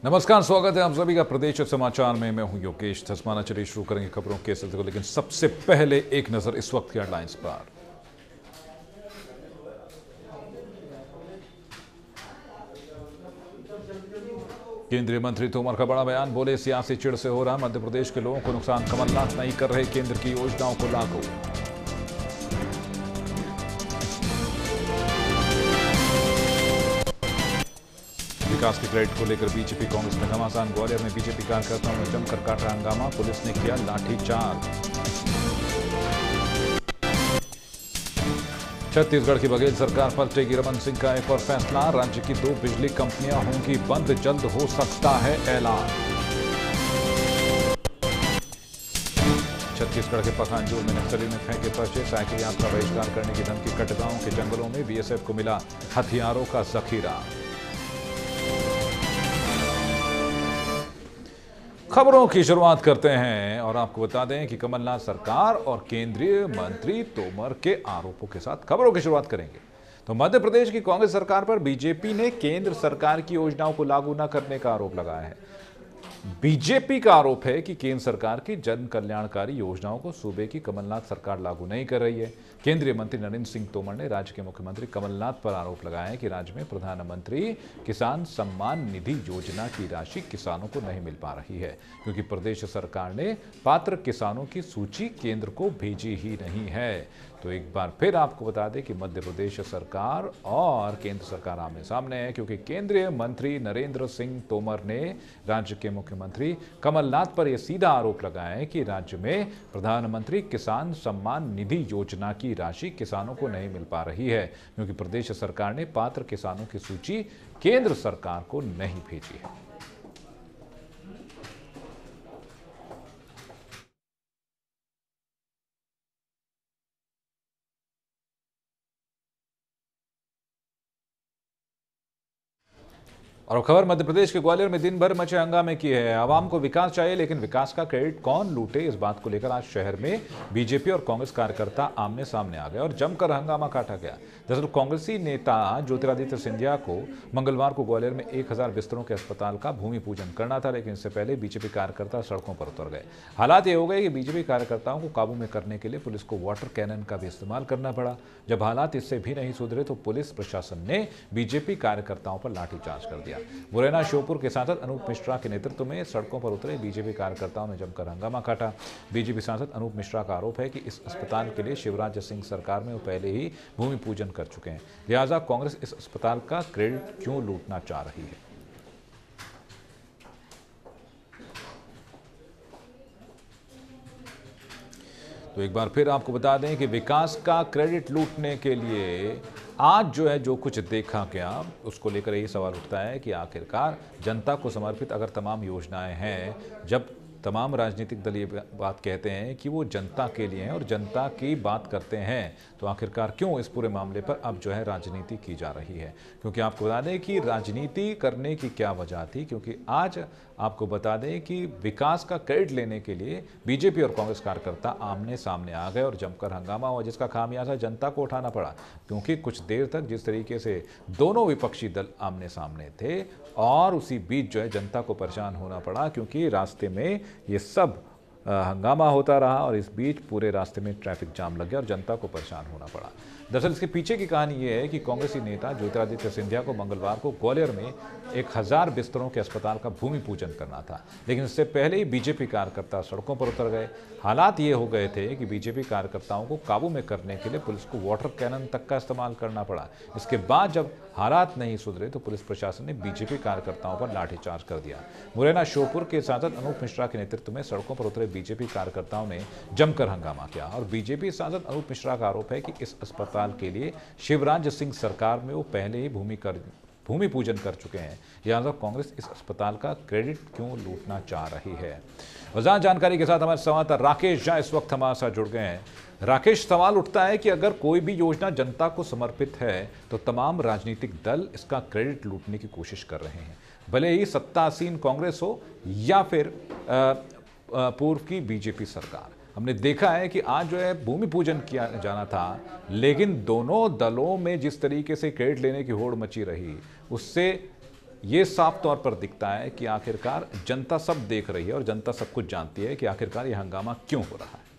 नमस्कार, स्वागत है आप सभी का प्रदेश समाचार में। मैं हूं योगेश धस्माना। चलिए शुरू करेंगे खबरों के सिलसिले को, लेकिन सबसे पहले एक नजर इस वक्त की हेडलाइंस पर। केंद्रीय मंत्री तोमर का बड़ा बयान, बोले सियासी चिढ़ से हो रहा मध्य प्रदेश के लोगों को नुकसान, कमलनाथ नहीं कर रहे केंद्र की योजनाओं को लागू। विकास के क्रेडिट को लेकर बीजेपी कांग्रेस में घमासान, ग्वालियर में बीजेपी कार्यकर्ताओं ने जमकर काटा हंगामा, पुलिस ने किया लाठीचार्ज। छत्तीसगढ़ की बघेल सरकार पलटेगी, रमन सिंह का एक और फैसला, राज्य की 2 बिजली कंपनियां होंगी बंद, जल्द हो सकता है ऐलान। छत्तीसगढ़ के पखांजूर में नक्सली ने फेंके पर्चे, साइकिल यात्रा बहिष्कार करने की धमकी, कटगांव के जंगलों में बीएसएफ को मिला हथियारों का जखीरा। खबरों की शुरुआत करते हैं और आपको बता दें कि कमलनाथ सरकार और केंद्रीय मंत्री तोमर के आरोपों के साथ खबरों की शुरुआत करेंगे। तो मध्य प्रदेश की कांग्रेस सरकार पर बीजेपी ने केंद्र सरकार की योजनाओं को लागू न करने का आरोप लगाया है। बीजेपी का आरोप है कि केंद्र सरकार की जन कल्याणकारी योजनाओं को सूबे की कमलनाथ सरकार लागू नहीं कर रही है। केंद्रीय मंत्री नरेंद्र सिंह तोमर ने राज्य के मुख्यमंत्री कमलनाथ पर आरोप लगाया है कि राज्य में प्रधानमंत्री किसान सम्मान निधि योजना की राशि किसानों को नहीं मिल पा रही है, क्योंकि प्रदेश सरकार ने पात्र किसानों की सूची केंद्र को भेजी ही नहीं है। तो एक बार फिर आपको बता दें कि मध्य प्रदेश सरकार और केंद्र सरकार आमने सामने है, क्योंकि केंद्रीय मंत्री नरेंद्र सिंह तोमर ने राज्य के मुख्यमंत्री कमलनाथ पर यह सीधा आरोप लगाया है कि राज्य में प्रधानमंत्री किसान सम्मान निधि योजना की राशि किसानों को नहीं मिल पा रही है, क्योंकि प्रदेश सरकार ने पात्र किसानों की सूची केंद्र सरकार को नहीं भेजी है। और खबर मध्य प्रदेश के ग्वालियर में दिन भर मचे हंगामे की है। आवाम को विकास चाहिए, लेकिन विकास का क्रेडिट कौन लूटे, इस बात को लेकर आज शहर में बीजेपी और कांग्रेस कार्यकर्ता आमने सामने आ गए और जमकर हंगामा काटा गया। दरअसल कांग्रेसी नेता ज्योतिरादित्य सिंधिया को मंगलवार को ग्वालियर में 1000 बिस्तरों के अस्पताल का भूमि पूजन करना था, लेकिन इससे पहले बीजेपी कार्यकर्ता सड़कों पर उतर गए। हालात ये हो गए कि बीजेपी कार्यकर्ताओं को काबू में करने के लिए पुलिस को वाटर कैनन का भी इस्तेमाल करना पड़ा। जब हालात इससे भी नहीं सुधरे तो पुलिस प्रशासन ने बीजेपी कार्यकर्ताओं पर लाठीचार्ज कर दिया। मुरैना श्योपुर के सांसद अनूप मिश्रा के नेतृत्व में सड़कों पर उतरे बीजेपी कार्यकर्ताओं ने जमकर हंगामा काटा। बीजेपी सांसद अनूप मिश्रा का आरोप है कि इस अस्पताल के लिए शिवराज सिंह सरकार में वो पहले ही भूमि पूजन कर चुके हैं, लिहाजा कांग्रेस इस अस्पताल का क्रेडिट क्यों लूटना चाह रही है। तो एक बार फिर आपको बता दें कि विकास का क्रेडिट लूटने के लिए आज जो है जो कुछ देखा गया, उसको लेकर यही सवाल उठता है कि आखिरकार जनता को समर्पित अगर तमाम योजनाएं हैं, जब तमाम राजनीतिक दल ये बात कहते हैं कि वो जनता के लिए हैं और जनता की बात करते हैं, तो आखिरकार क्यों इस पूरे मामले पर अब जो है राजनीति की जा रही है। क्योंकि आपको बता दें कि राजनीति करने की क्या वजह थी, क्योंकि आज आपको बता दें कि विकास का क्रेडिट लेने के लिए बीजेपी और कांग्रेस कार्यकर्ता आमने सामने आ गए और जमकर हंगामा हुआ, जिसका खामियाजा जनता को उठाना पड़ा। क्योंकि कुछ देर तक जिस तरीके से दोनों विपक्षी दल आमने सामने थे और उसी बीच जो है जनता को परेशान होना पड़ा, क्योंकि रास्ते में ये सब हंगामा होता रहा और इस बीच पूरे रास्ते में ट्रैफिक जाम लग गया और जनता को परेशान होना पड़ा। दरअसल इसके पीछे की कहानी ये है कि कांग्रेसी नेता ज्योतिरादित्य सिंधिया को मंगलवार को ग्वालियर में 1000 बिस्तरों के अस्पताल का भूमि पूजन करना था, लेकिन इससे पहले ही बीजेपी कार्यकर्ता सड़कों पर उतर गए। हालात ये हो गए थे कि बीजेपी कार्यकर्ताओं को काबू में करने के लिए पुलिस को वाटर कैनन तक का इस्तेमाल करना पड़ा। इसके बाद जब हालात नहीं सुधरे तो पुलिस प्रशासन ने बीजेपी कार्यकर्ताओं पर लाठीचार्ज कर दिया। मुरैना श्योपुर के सांसद अनूप मिश्रा के नेतृत्व में सड़कों पर उतरे बीजेपी कार्यकर्ताओं ने जमकर हंगामा किया और बीजेपी सांसद अनूप मिश्रा का आरोप है कि इस अस्पताल के लिए शिवराज सिंह सरकार में वो पहले ही भूमि पूजन कर चुके हैं, लिहाजा कांग्रेस इस अस्पताल का क्रेडिट क्यों लूटना चाह रही है। वजह जानकारी के साथ हमारे संवाददाता राकेश झा इस वक्त हमारे साथ जुड़ गए हैं। राकेश, सवाल उठता है कि अगर कोई भी योजना जनता को समर्पित है तो तमाम राजनीतिक दल इसका क्रेडिट लूटने की कोशिश कर रहे हैं, भले ही सत्तासीन कांग्रेस हो या फिर पूर्व की बीजेपी सरकार। हमने देखा है कि आज जो है भूमि पूजन किया जाना था, लेकिन दोनों दलों में जिस तरीके से क्रेडिट लेने की होड़ मची रही, उससे ये साफ तौर पर दिखता है कि आखिरकार जनता सब देख रही है और जनता सब कुछ जानती है कि आखिरकार ये हंगामा क्यों हो रहा है।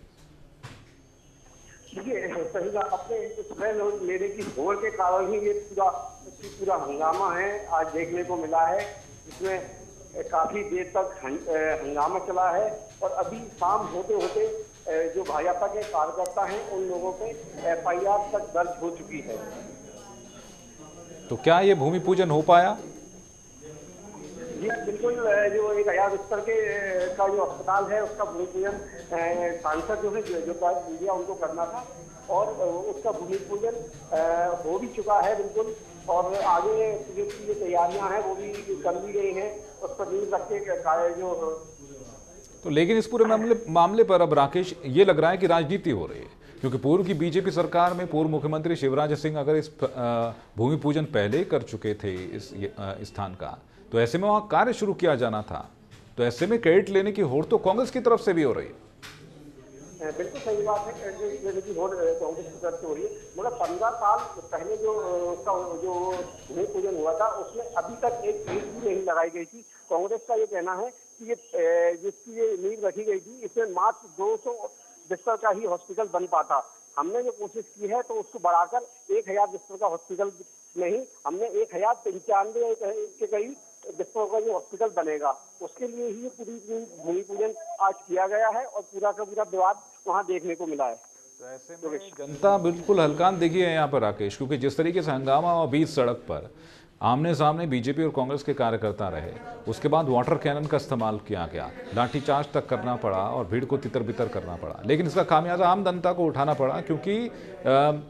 देखिए, सही बात, अपने समय लेने की होड़ के कारण ही ये पूरा हंगामा है आज देखने को मिला है। इसमें काफी देर तक हंगामा चला है और अभी शाम होते होते जो भाजपा के कार्यकर्ता हैं उन लोगों पे FIR तक दर्ज हो चुकी है। तो क्या ये भूमि पूजन हो पाया? जी बिल्कुल, जो 1000 बिस्तर का जो अस्पताल है उसका भूमि पूजन सांसद जो है जो मीडिया उनको करना था और उसका भूमि पूजन हो भी चुका है बिल्कुल। और आगे जो तैयारियां हैं वो भी कर ली गई हैं, उस पर नींव रख के कार्य जो। तो लेकिन इस पूरे मामले पर अब राकेश ये लग रहा है कि राजनीति हो रही है, क्योंकि पूर्व की बीजेपी सरकार में पूर्व मुख्यमंत्री शिवराज सिंह अगर इस भूमि पूजन पहले ही कर चुके थे इस स्थान का, तो ऐसे में वहां कार्य शुरू किया जाना था। तो ऐसे में क्रेडिट लेने की होड़ तो कांग्रेस की तरफ से भी हो रही है। बिल्कुल सही बात है, क्रेडिट लेने की होड़ कांग्रेस की तरफ से हो रही है। मगर 15 साल पहले जो भूमि पूजन हुआ था उसमें अभी तक एक ईंट भी नहीं लगाई गई थी। कांग्रेस का ये कहना है कि ये जिसकी ये नींव रखी गई थी इसमें मात्र 200 बिस्तर का ही हॉस्पिटल बन पाता। हमने जो कोशिश की है तो उसको बढ़ाकर 1000 बिस्तर का हॉस्पिटल नहीं, हमने 1095 के करीब बिस्तरों का जो हॉस्पिटल बनेगा उसके लिए ही पूरी भूमि पूजन आज किया गया है और पूरा का पूरा विवाद वहाँ देखने को मिला है। तो ऐसे में जनता बिल्कुल हल्कान देखी है यहाँ पर राकेश, क्योंकि जिस तरीके से हंगामा और बीच सड़क पर आमने सामने बीजेपी और कांग्रेस के कार्यकर्ता रहे, उसके बाद वाटर कैनन का इस्तेमाल किया गया, लाठीचार्ज तक करना पड़ा और भीड़ को तितर बितर करना पड़ा, लेकिन इसका खामियाजा आम जनता को उठाना पड़ा, क्योंकि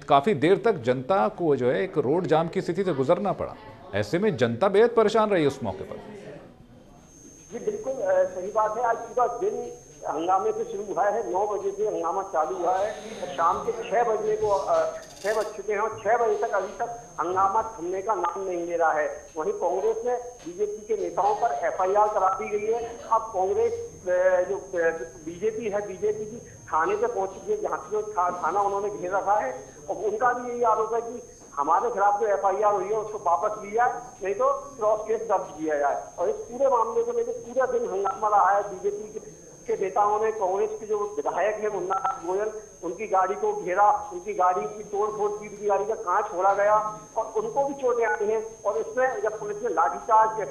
काफ़ी देर तक जनता को जो है एक रोड जाम की स्थिति से गुजरना पड़ा। ऐसे में जनता बेहद परेशान रही उस मौके पर। जी बिल्कुल सही बात है, आज पूरा दिन हंगामे से शुरू हुआ है। 9 बजे से हंगामा चालू हुआ है और शाम के 6 बज चुके हैं और 6 बजे तक अभी तक हंगामा थमने का नाम नहीं ले रहा है। वहीं कांग्रेस ने बीजेपी के नेताओं पर FIR करा दी गई है। अब कांग्रेस जो बीजेपी है, बीजेपी की थाने पे पहुंच चुकी है, जहाँ से जो थाना उन्होंने घेर रखा है और उनका भी यही आरोप है कि हमारे खिलाफ जो FIR हुई है उसको वापस लिया जाए, नहीं तो क्रॉस केस दर्ज किया जाए। और इस पूरे मामले को लेकर पूरा दिन हंगामा रहा है। बीजेपी के नेताओं ने कांग्रेस के जो विधायक है मुन्ना गोयल, उनकी गाड़ी को घेरा, उनकी गाड़ी की तोड़फोड़ की, उनकी गाड़ी का कांच फोड़ा गया और उनको भी चोटें आई हैं। और इसमें जब पुलिस ने लाठीचार्ज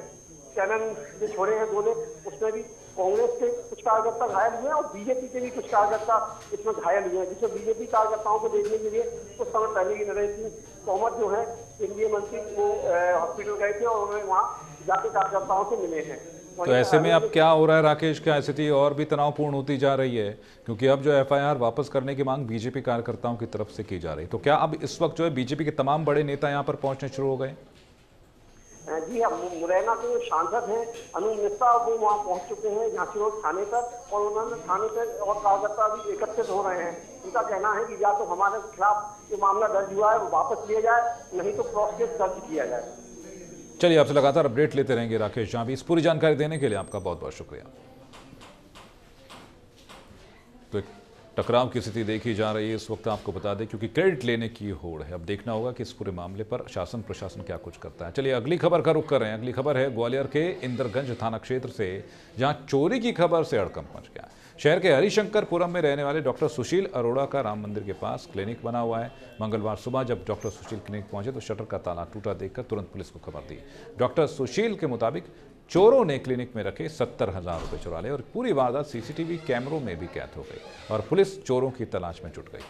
कैनन जो छोड़े हैं गोले, उसमें भी कांग्रेस के कुछ कार्यकर्ता घायल हुए और बीजेपी के भी कुछ कार्यकर्ता इसमें घायल हुए हैं, जिसमें बीजेपी कार्यकर्ताओं को देखने के लिए कुछ समय पहले ही नरेंद्र सिंह तोमर जो है केंद्रीय मंत्री, वो हॉस्पिटल गए थे और उन्होंने वहाँ जाके कार्यकर्ताओं से मिले हैं। तो ऐसे में अब क्या हो रहा है राकेश, क्या स्थिति और भी तनावपूर्ण होती जा रही है, क्योंकि अब जो FIR वापस करने की मांग बीजेपी कार्यकर्ताओं की तरफ से की जा रही है। तो क्या अब इस वक्त जो है बीजेपी के तमाम बड़े नेता यहाँ पर पहुंचने शुरू हो गए? जी हाँ, मुरैना के जो सांसद हैं अनूप मिश्रा, वो वहाँ पहुँच चुके हैं झांसी रोड थाने पर और उन्होंने थाने पर और कार्यकर्ता भी एकत्रित हो रहे हैं। उनका कहना है कि या तो हमारे खिलाफ जो मामला दर्ज हुआ है वो वापस लिया जाए, नहीं तो क्रॉस केस दर्ज किया जाए। चलिए, आपसे लगातार अपडेट लेते रहेंगे राकेश जांबी। इस पूरी जानकारी देने के लिए आपका बहुत बहुत शुक्रिया। तो एक टकराव की स्थिति देखी जा रही है इस वक्त, आपको बता दें, क्योंकि क्रेडिट लेने की होड़ है। अब देखना होगा कि इस पूरे मामले पर शासन प्रशासन क्या कुछ करता है। चलिए अगली खबर का रुख कर रहे हैं। अगली खबर है ग्वालियर के इंदरगंज थाना क्षेत्र से, जहां चोरी की खबर से हड़कंप मच गया। शहर के हरिशंकरपुरम में रहने वाले डॉक्टर सुशील अरोड़ा का राम मंदिर के पास क्लिनिक बना हुआ है। मंगलवार सुबह जब डॉक्टर सुशील क्लिनिक पहुंचे तो शटर का ताला टूटा देखकर तुरंत पुलिस को खबर दी। डॉक्टर सुशील के मुताबिक चोरों ने क्लिनिक में रखे 70,000 रुपए चुरा लिए और पूरी वारदात CCTV कैमरों में भी कैद हो गई और पुलिस चोरों की तलाश में जुट गई।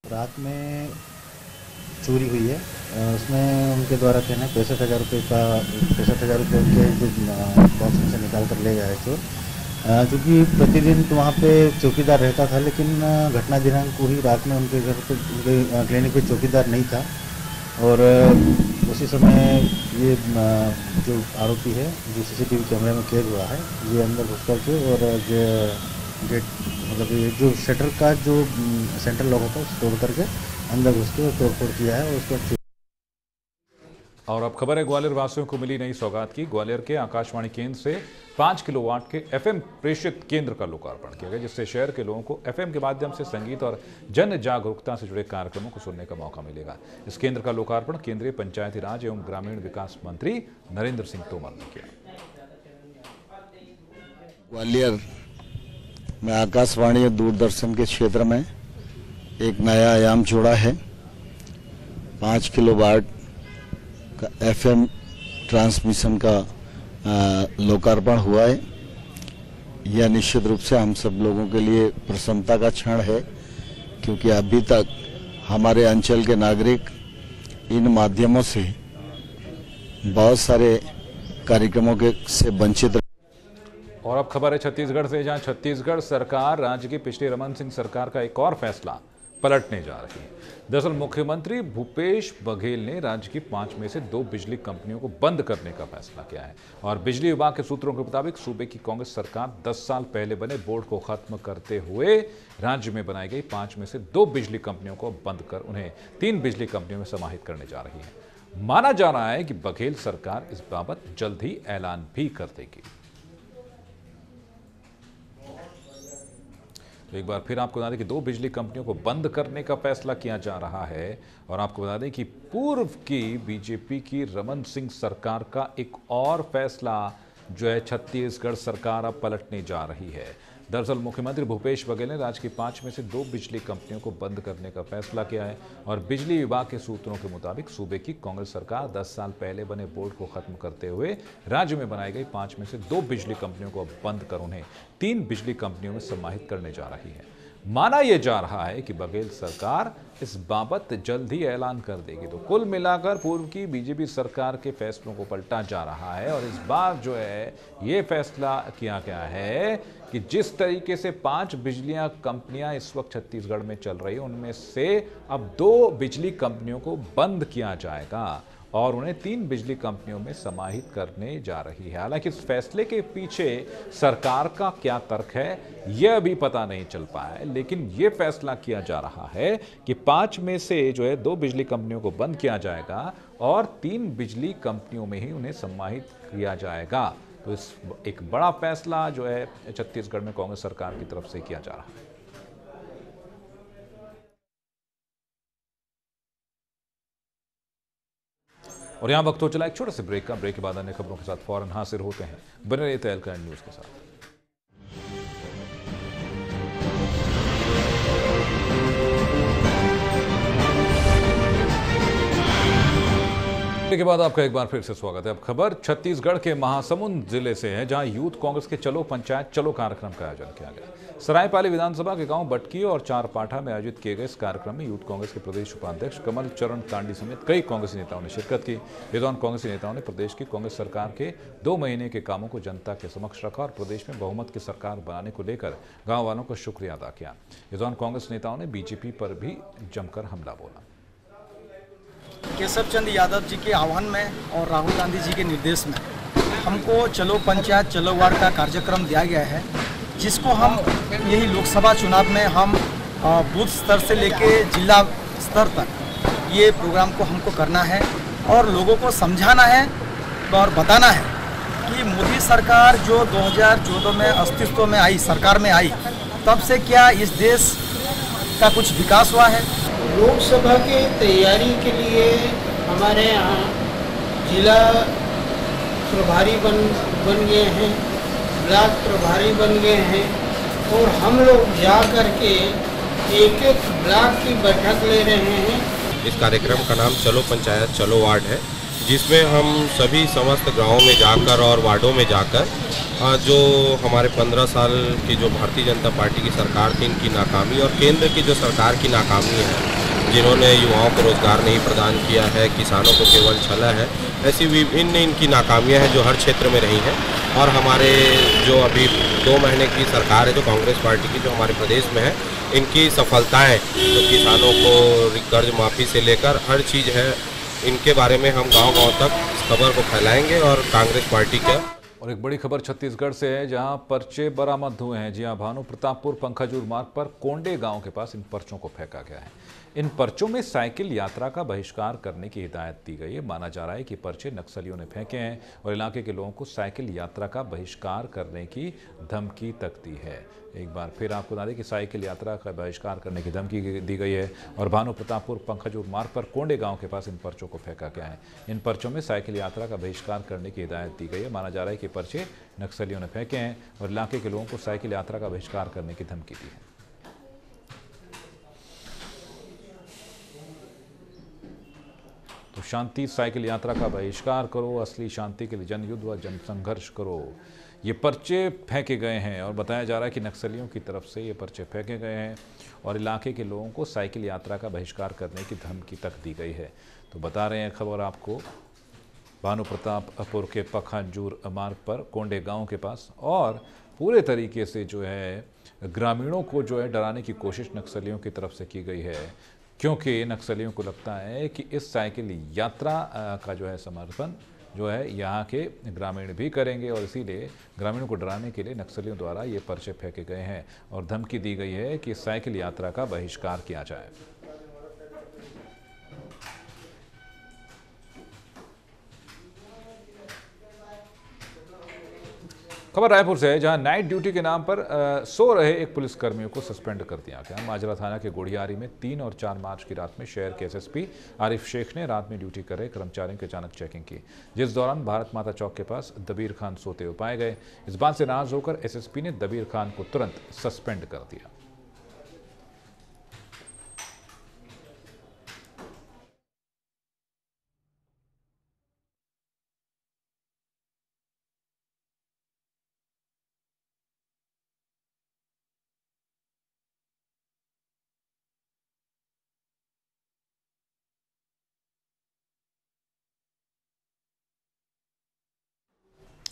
रात में चोरी हुई है, उसमें उनके द्वारा कहना है 65,000 रुपये के जो बॉक्स में से निकाल कर ले गया है चोर। क्योंकि प्रतिदिन तो वहाँ पे चौकीदार रहता था, लेकिन घटना दिनांक को ही रात में उनके घर पे, उनके क्लिनिक पे चौकीदार नहीं था और उसी समय ये जो आरोपी है जो CCTV कैमरे में कैद हुआ है, ये अंदर घुस करके और गेट मतलब ये जो शटर का जो सेंट्रल लॉक होता है उसे तोड़ करके अंदर घुस के तोड़फोड़ किया है और उसको और अब खबर है ग्वालियर वासियों को मिली नई सौगात की। ग्वालियर के आकाशवाणी केंद्र से 5 किलोवाट के एफएम प्रेषित केंद्र का लोकार्पण किया गया, जिससे शहर के लोगों को एफएम के माध्यम से संगीत और जन जागरूकता से जुड़े कार्यक्रमों को सुनने का मौका मिलेगा। इस केंद्र का लोकार्पण केंद्रीय पंचायती राज एवं ग्रामीण विकास मंत्री नरेंद्र सिंह तोमर ने किया। ग्वालियर में आकाशवाणी और दूरदर्शन के क्षेत्र में एक नया आयाम जोड़ा है। 5 किलोवाट का एफएम ट्रांसमिशन का लोकार्पण हुआ है। यह निश्चित रूप से हम सब लोगों के लिए प्रसन्नता का क्षण है, क्योंकि अभी तक हमारे अंचल के नागरिक इन माध्यमों से बहुत सारे कार्यक्रमों से वंचित। और अब खबर है छत्तीसगढ़ से, जहां छत्तीसगढ़ सरकार राज्य की पिछली रमन सिंह सरकार का एक और फैसला पलटने जा रही है। दरअसल मुख्यमंत्री भूपेश बघेल ने राज्य की 5 में से 2 बिजली कंपनियों को बंद करने का फैसला किया है। और बिजली विभाग के सूत्रों के मुताबिक सूबे की कांग्रेस सरकार 10 साल पहले बने बोर्ड को खत्म करते हुए राज्य में बनाई गई 5 में से 2 बिजली कंपनियों को बंद कर उन्हें 3 बिजली कंपनियों में समाहित करने जा रही है। माना जा रहा है कि बघेल सरकार इस बाबत जल्द ही ऐलान भी कर देगी। तो एक बार फिर आपको बता दें कि 2 बिजली कंपनियों को बंद करने का फैसला किया जा रहा है। और आपको बता दें कि पूर्व की बीजेपी की रमन सिंह सरकार का एक और फैसला जो है छत्तीसगढ़ सरकार अब पलटने जा रही है। दरअसल मुख्यमंत्री भूपेश बघेल ने राज्य की 5 में से 2 बिजली कंपनियों को बंद करने का फैसला किया है। और बिजली विभाग के सूत्रों के मुताबिक सूबे की कांग्रेस सरकार 10 साल पहले बने बोर्ड को खत्म करते हुए राज्य में बनाई गई 5 में से 2 बिजली कंपनियों को बंद कर उन्हें 3 बिजली कंपनियों में समाहित करने जा रही है। माना यह जा रहा है कि बघेल सरकार इस बाबत जल्द ही ऐलान कर देगी। तो कुल मिलाकर पूर्व की बीजेपी सरकार के फैसलों को पलटा जा रहा है। और इस बार जो है ये फैसला किया गया है कि जिस तरीके से 5 बिजलियां कंपनियां इस वक्त छत्तीसगढ़ में चल रही है, उनमें से अब 2 बिजली कंपनियों को बंद किया जाएगा और उन्हें 3 बिजली कंपनियों में समाहित करने जा रही है। हालांकि इस फैसले के पीछे सरकार का क्या तर्क है यह अभी पता नहीं चल पाया है, लेकिन यह फैसला किया जा रहा है कि 5 में से जो है 2 बिजली कंपनियों को बंद किया जाएगा और 3 बिजली कंपनियों में ही उन्हें समाहित किया जाएगा। तो इस एक बड़ा फैसला जो है छत्तीसगढ़ में कांग्रेस सरकार की तरफ से किया जा रहा है। और यहां वक्त हो चला एक छोटे से ब्रेक का। ब्रेक के बाद अन्य खबरों के साथ फौरन हाजिर होते हैं। बने रहिए तहलका न्यूज के साथ। के बाद आपका एक बार फिर से स्वागत है। अब खबर छत्तीसगढ़ के महासमुंद जिले से है, जहां यूथ कांग्रेस के चलो पंचायत चलो कार्यक्रम का आयोजन किया गया। सरायपाली विधानसभा के गांव बटकी और चारपाठा में आयोजित किए गए इस कार्यक्रम में यूथ कांग्रेस के प्रदेश उपाध्यक्ष कमल चरण तांडी समेत कई कांग्रेसी नेताओं ने शिरकत की। इस दौरान कांग्रेसी नेताओं ने प्रदेश की कांग्रेस सरकार के 2 महीने के कामों को जनता के समक्ष रखा और प्रदेश में बहुमत की सरकार बनाने को लेकर गाँव वालों का शुक्रिया अदा किया। इस दौरान कांग्रेस नेताओं ने बीजेपी पर भी जमकर हमला बोला। केशव चंद्र यादव जी के आह्वान में और राहुल गांधी जी के निर्देश में हमको चलो पंचायत चलो वार्ड का कार्यक्रम दिया गया है, जिसको हम यही लोकसभा चुनाव में हम बूथ स्तर से लेके जिला स्तर तक ये प्रोग्राम को हमको करना है और लोगों को समझाना है और बताना है कि मोदी सरकार जो 2014 में अस्तित्व में आई, सरकार में आई, तब से क्या इस देश का कुछ विकास हुआ है। लोकसभा की तैयारी के लिए हमारे यहाँ जिला प्रभारी बन गए हैं, ब्लॉक प्रभारी बन गए हैं और हम लोग जा कर के एक ब्लॉक की बैठक ले रहे हैं। इस कार्यक्रम का नाम चलो पंचायत चलो वार्ड है, जिसमें हम सभी समस्त गांवों में जाकर और वार्डों में जाकर जो हमारे 15 साल की जो भारतीय जनता पार्टी की सरकार थी, इनकी नाकामी और केंद्र की जो सरकार की नाकामी है, जिन्होंने युवाओं को रोजगार नहीं प्रदान किया है, किसानों को केवल छला है, ऐसी विभिन्न इनकी नाकामियां हैं जो हर क्षेत्र में रही हैं। और हमारे जो अभी 2 महीने की सरकार है जो कांग्रेस पार्टी की जो हमारे प्रदेश में है, इनकी सफलताएं जो किसानों को कर्ज माफ़ी से लेकर हर चीज़ है, इनके बारे में हम गांव-गांव तक इस खबर को फैलाएंगे। और कांग्रेस पार्टी का और एक बड़ी खबर छत्तीसगढ़ से है, जहां पर्चे बरामद हुए हैं। जी हां, भानु प्रतापपुर पंखाजूर मार्ग पर कोंडे गांव के पास इन पर्चों को फेंका गया है। इन पर्चों में साइकिल यात्रा का बहिष्कार करने की हिदायत दी गई है। माना जा रहा है कि पर्चे नक्सलियों ने फेंके हैं और इलाके के लोगों को साइकिल यात्रा का बहिष्कार करने की धमकी तक दी है। एक बार फिर आपको बता दें कि साइकिल यात्रा का बहिष्कार करने की धमकी दी गई है और भानु प्रतापपुर पंखजूर मार्ग पर कोंडे गांव के पास इन पर्चों को फेंका गया है। इन पर्चों में साइकिल यात्रा का बहिष्कार करने की हिदायत दी गई है। माना जा रहा है कि पर्चे नक्सलियों ने फेंके हैं और इलाके के लोगों को साइकिल यात्रा का बहिष्कार करने की धमकी दी है। तो शांति साइकिल यात्रा का बहिष्कार करो, असली शांति के लिए जनयुद्ध व जनसंघर्ष करो। ये पर्चे फेंके गए हैं और बताया जा रहा है कि नक्सलियों की तरफ से ये पर्चे फेंके गए हैं और इलाके के लोगों को साइकिल यात्रा का बहिष्कार करने की धमकी तक दी गई है। तो बता रहे हैं खबर आपको भानु प्रतापपुर के पंखजूर मार्ग पर कोंडे गांव के पास, और पूरे तरीके से जो है ग्रामीणों को जो है डराने की कोशिश नक्सलियों की तरफ से की गई है, क्योंकि नक्सलियों को लगता है कि इस साइकिल यात्रा का जो है समर्थन जो है यहाँ के ग्रामीण भी करेंगे और इसीलिए ग्रामीणों को डराने के लिए नक्सलियों द्वारा ये पर्चे फेंके गए हैं और धमकी दी गई है कि साइकिल यात्रा का बहिष्कार किया जाए। खबर रायपुर से है, जहां नाइट ड्यूटी के नाम पर सो रहे एक पुलिसकर्मियों को सस्पेंड कर दिया गया। माजरा थाना के गोड़ियारी में 3 और 4 मार्च की रात में शहर के एसएसपी आरिफ शेख ने रात में ड्यूटी कर रहे कर्मचारियों की अचानक चेकिंग की, जिस दौरान भारत माता चौक के पास दबीर खान सोते हुए पाए गए। इस बात से नाराज होकर एसएसपी ने दबीर खान को तुरंत सस्पेंड कर दिया।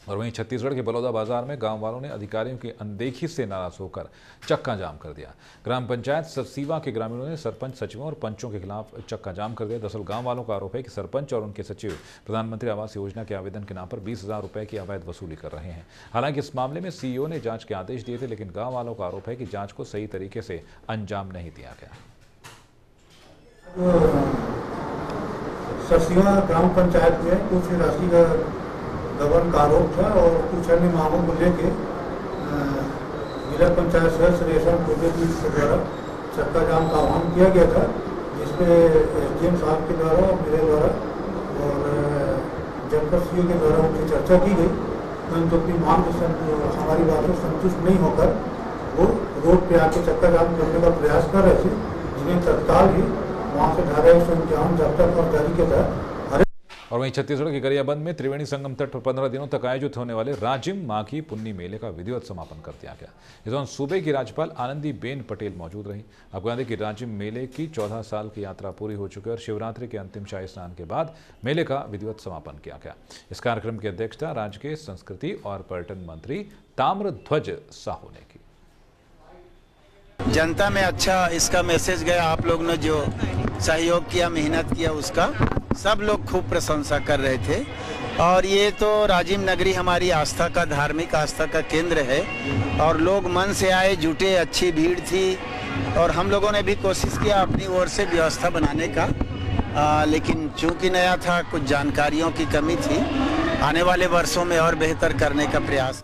और वहीं छत्तीसगढ़ के बलौदा बाजार में गांव वालों ने अधिकारियों की अनदेखी से नाराज होकर चक्का जाम कर दिया। ग्राम पंचायत सतसीवा के ग्रामीणों ने सरपंच, सचिवों और पंचों के खिलाफ चक्का जाम कर दिया। दरअसल गांव वालों का आरोप है कि सरपंच और उनके सचिव प्रधानमंत्री आवास योजना के आवेदन के नाम पर 20,000 रुपए की अवैध वसूली कर रहे हैं। हालांकि इस मामले में सीईओ ने जांच के आदेश दिए थे, लेकिन गाँव वालों का आरोप है कि जाँच को सही तरीके से अंजाम नहीं दिया गया। सतसीवा ग्राम पंचायत में कुछ राशि का गबन का आरोप था और कुछ अन्य मामलों को लेके जिला पंचायत सदस्य रेशम के द्वारा चक्का जाम का आह्वान किया गया था, जिसमें एसडीएम साहब के द्वारा, मेरे द्वारा और जनपद सीईओ के द्वारा उनकी चर्चा की गई। तो अपनी मांग हमारी बात से संतुष्ट नहीं होकर वो रोड पे आके चक्का जाम करने का प्रयास कर रहे थे, जिन्हें तत्काल ही वहाँ से धारा 151 जब्ता और जारी के तहत। और वहीं छत्तीसगढ़ के गरियाबंद में त्रिवेणी संगम तट पर 15 दिनों तक आयोजित होने वाले राजिम माघी पुन्नी मेले का विधिवत समापन कर दिया गया। इस दौरान सूबे की राज्यपाल आनंदीबेन पटेल मौजूद रही। आपको बता दें कि राजिम मेले की 14 साल की यात्रा पूरी हो चुकी है और शिवरात्रि के अंतिम शाही स्नान के बाद मेले का विधिवत समापन किया गया। इस कार्यक्रम की अध्यक्षता राज्य के संस्कृति और पर्यटन मंत्री ताम्रध्वज साहू ने की। जनता में अच्छा इसका मैसेज गया, आप लोग ने जो सहयोग किया, मेहनत किया, उसका सब लोग खूब प्रशंसा कर रहे थे। और ये तो राजिम नगरी हमारी आस्था का, धार्मिक आस्था का केंद्र है और लोग मन से आए, जुटे, अच्छी भीड़ थी और हम लोगों ने भी कोशिश किया अपनी ओर से व्यवस्था बनाने का, लेकिन चूंकि नया था, कुछ जानकारियों की कमी थी। आने वाले वर्षों में और बेहतर करने का प्रयास।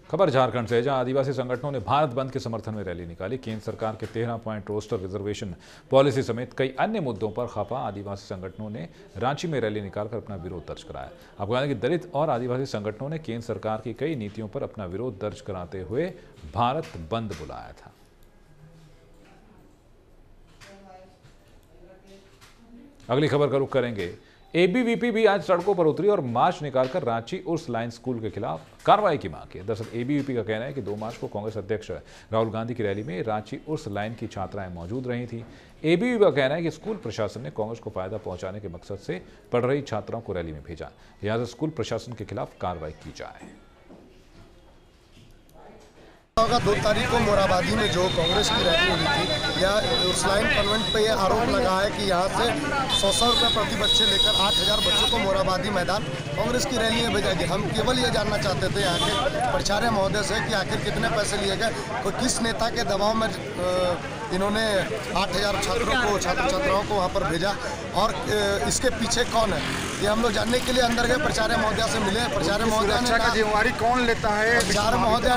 खबर झारखंड से, जहां आदिवासी संगठनों ने भारत बंद के समर्थन में रैली निकाली। केंद्र सरकार के 13 पॉइंट रोस्टर रिजर्वेशन पॉलिसी समेत कई अन्य मुद्दों पर खफा आदिवासी संगठनों ने रांची में रैली निकालकर अपना विरोध दर्ज कराया। आपको बता दें कि दलित और आदिवासी संगठनों ने केंद्र सरकार की कई नीतियों पर अपना विरोध दर्ज कराते हुए भारत बंद बुलाया था। अगली खबर का रुख करेंगे। एबीवीपी भी आज सड़कों पर उतरी और मार्च निकालकर रांची उर्स लाइन स्कूल के खिलाफ कार्रवाई की मांग की। दरअसल एबीवीपी का कहना है कि 2 मार्च को कांग्रेस अध्यक्ष राहुल गांधी की रैली में रांची उर्स लाइन की छात्राएं मौजूद रही थी। एबीवीपी का कहना है कि स्कूल प्रशासन ने कांग्रेस को फायदा पहुंचाने के मकसद से पढ़ रही छात्राओं को रैली में भेजा, लिहाजा स्कूल प्रशासन के खिलाफ कार्रवाई की जाए। 2 तारीख को मोराबादी में जो कांग्रेस की रैली हुई थी, या उर्सलाइन कन्वेंट पे ये आरोप लगा है कि यहाँ से 100 रुपये प्रति बच्चे लेकर 8,000 बच्चों को मोराबादी मैदान कांग्रेस की रैली में भेजा गया। हम केवल ये जानना चाहते थे यहाँ के प्राचार्य महोदय से कि आखिर कितने पैसे लिए गए, कोई किस नेता के दबाव में इन्होंने 8,000 छात्रों को छात्र छात्राओं को वहाँ पर भेजा। और इसके पीछे कौन है ये हम लोग जानने के लिए अंदर गए। प्राचार्य महोदया से मिले। प्राचार्य महोदया ने जिम्मेवारी कौन लेता है? प्राचार्य महोदया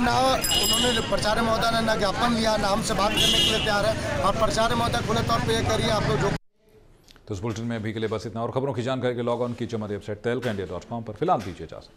प्राचार्य महोदया ने न ज्ञापन लिया, ना हमसे बात करने के लिए तैयार है। और प्राचार्य महोदया खुले तौर पर ये करिए आप लोग जो। तो इस बुलेटिन में अभी के लिए बस इतना। और खबरों की जानकारी के लॉग ऑन कीजिए हमारी वेबसाइट tehalkaindia.com पर। फिलहाल दीजिए इजाजत।